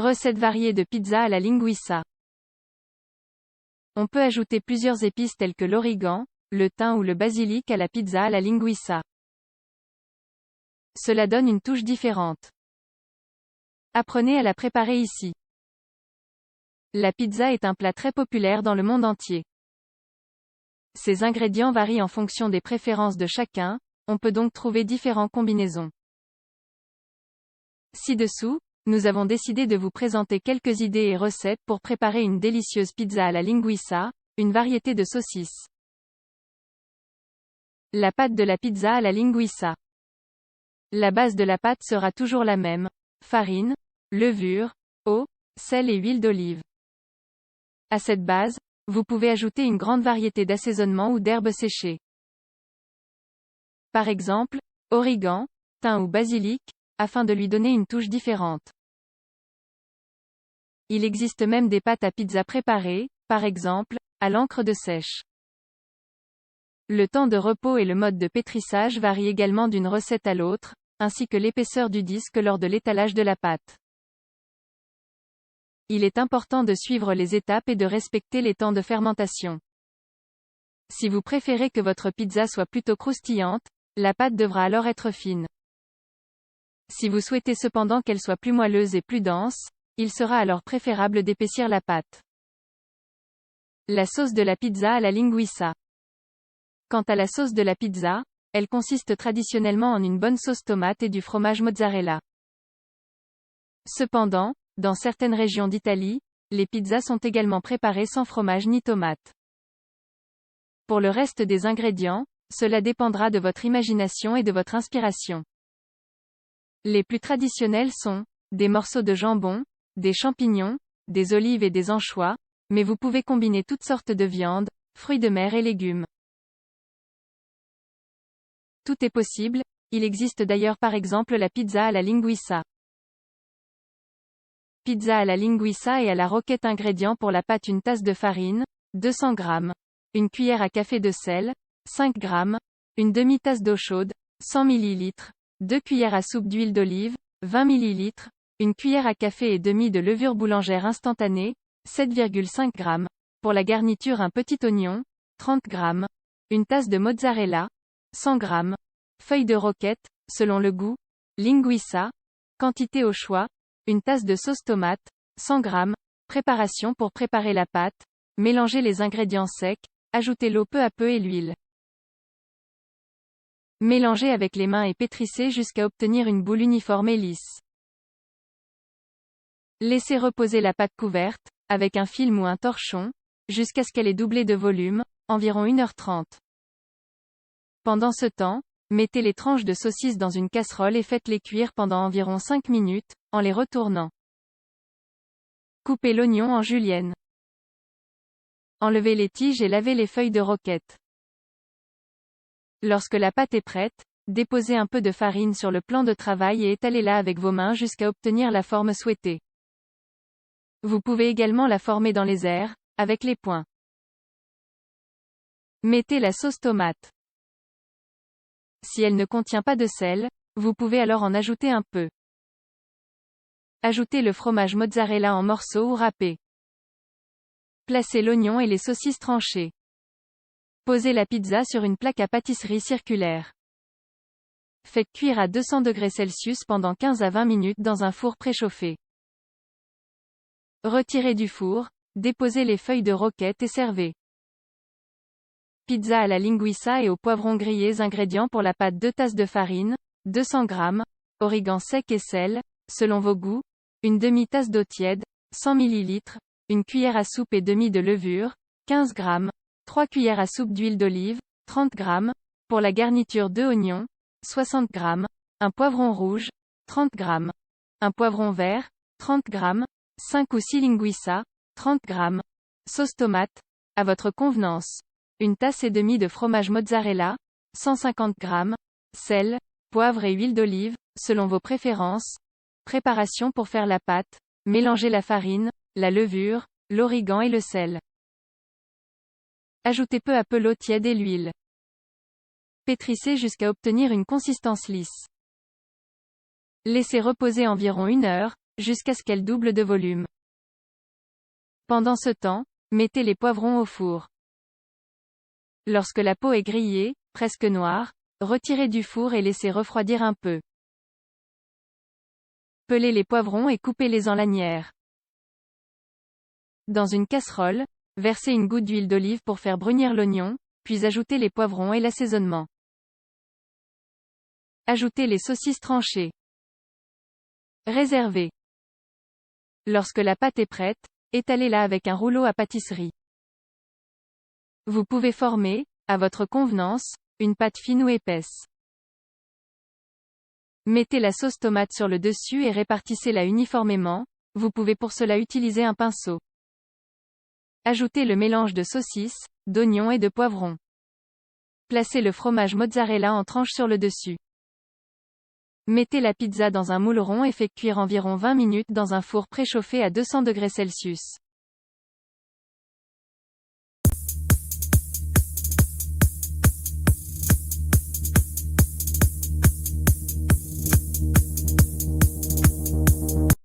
Recette variée de pizza à la linguiça. On peut ajouter plusieurs épices telles que l'origan, le thym ou le basilic à la pizza à la linguiça. Cela donne une touche différente. Apprenez à la préparer ici. La pizza est un plat très populaire dans le monde entier. Ses ingrédients varient en fonction des préférences de chacun, on peut donc trouver différentes combinaisons. Ci-dessous, nous avons décidé de vous présenter quelques idées et recettes pour préparer une délicieuse pizza à la linguiça, une variété de saucisses. La pâte de la pizza à la linguiça. La base de la pâte sera toujours la même: farine, levure, eau, sel et huile d'olive. À cette base, vous pouvez ajouter une grande variété d'assaisonnements ou d'herbes séchées. Par exemple, origan, thym ou basilic, afin de lui donner une touche différente. Il existe même des pâtes à pizza préparées, par exemple, à l'encre de sèche. Le temps de repos et le mode de pétrissage varient également d'une recette à l'autre, ainsi que l'épaisseur du disque lors de l'étalage de la pâte. Il est important de suivre les étapes et de respecter les temps de fermentation. Si vous préférez que votre pizza soit plutôt croustillante, la pâte devra alors être fine. Si vous souhaitez cependant qu'elle soit plus moelleuse et plus dense, il sera alors préférable d'épaissir la pâte. La sauce de la pizza à la linguiça. Quant à la sauce de la pizza, elle consiste traditionnellement en une bonne sauce tomate et du fromage mozzarella. Cependant, dans certaines régions d'Italie, les pizzas sont également préparées sans fromage ni tomate. Pour le reste des ingrédients, cela dépendra de votre imagination et de votre inspiration. Les plus traditionnels sont des morceaux de jambon, des champignons, des olives et des anchois, mais vous pouvez combiner toutes sortes de viandes, fruits de mer et légumes. Tout est possible, il existe d'ailleurs par exemple la pizza à la linguiça. Pizza à la linguiça et à la roquette. Ingrédients pour la pâte: une tasse de farine, 200 g, une cuillère à café de sel, 5 g, une demi-tasse d'eau chaude, 100 ml, 2 cuillères à soupe d'huile d'olive, 20 ml, une cuillère à café et demi de levure boulangère instantanée, 7,5 g, pour la garniture un petit oignon, 30 g, une tasse de mozzarella, 100 g, feuilles de roquette, selon le goût, linguiça, quantité au choix, une tasse de sauce tomate, 100 g, préparation: pour préparer la pâte, mélangez les ingrédients secs, ajoutez l'eau peu à peu et l'huile. Mélangez avec les mains et pétrissez jusqu'à obtenir une boule uniforme et lisse. Laissez reposer la pâte couverte, avec un film ou un torchon, jusqu'à ce qu'elle ait doublé de volume, environ 1h30. Pendant ce temps, mettez les tranches de saucisse dans une casserole et faites-les cuire pendant environ 5 minutes, en les retournant. Coupez l'oignon en julienne. Enlevez les tiges et lavez les feuilles de roquette. Lorsque la pâte est prête, déposez un peu de farine sur le plan de travail et étalez-la avec vos mains jusqu'à obtenir la forme souhaitée. Vous pouvez également la former dans les airs, avec les poings. Mettez la sauce tomate. Si elle ne contient pas de sel, vous pouvez alors en ajouter un peu. Ajoutez le fromage mozzarella en morceaux ou râpés. Placez l'oignon et les saucisses tranchées. Posez la pizza sur une plaque à pâtisserie circulaire. Faites cuire à 200 degrés Celsius pendant 15 à 20 minutes dans un four préchauffé. Retirez du four, déposez les feuilles de roquette et servez. Pizza à la linguiça et aux poivrons grillés. Ingrédients pour la pâte: 2 tasses de farine, 200 g, origan sec et sel, selon vos goûts, une demi-tasse d'eau tiède, 100 ml, une cuillère à soupe et demie de levure, 15 g, 3 cuillères à soupe d'huile d'olive, 30 g, pour la garniture 2 oignons, 60 g, un poivron rouge, 30 g, un poivron vert, 30 g, 5 ou 6 linguiça, 30 g, sauce tomate, à votre convenance, une tasse et demie de fromage mozzarella, 150 g, sel, poivre et huile d'olive, selon vos préférences. Préparation: pour faire la pâte, mélangez la farine, la levure, l'origan et le sel. Ajoutez peu à peu l'eau tiède et l'huile. Pétrissez jusqu'à obtenir une consistance lisse. Laissez reposer environ 1 heure, jusqu'à ce qu'elle double de volume. Pendant ce temps, mettez les poivrons au four. Lorsque la peau est grillée, presque noire, retirez du four et laissez refroidir un peu. Pelez les poivrons et coupez-les en lanières. Dans une casserole, versez une goutte d'huile d'olive pour faire brunir l'oignon, puis ajoutez les poivrons et l'assaisonnement. Ajoutez les saucisses tranchées. Réservez. Lorsque la pâte est prête, étalez-la avec un rouleau à pâtisserie. Vous pouvez former, à votre convenance, une pâte fine ou épaisse. Mettez la sauce tomate sur le dessus et répartissez-la uniformément, vous pouvez pour cela utiliser un pinceau. Ajoutez le mélange de saucisses, d'oignons et de poivrons. Placez le fromage mozzarella en tranches sur le dessus. Mettez la pizza dans un moule rond et faites cuire environ 20 minutes dans un four préchauffé à 200 °C.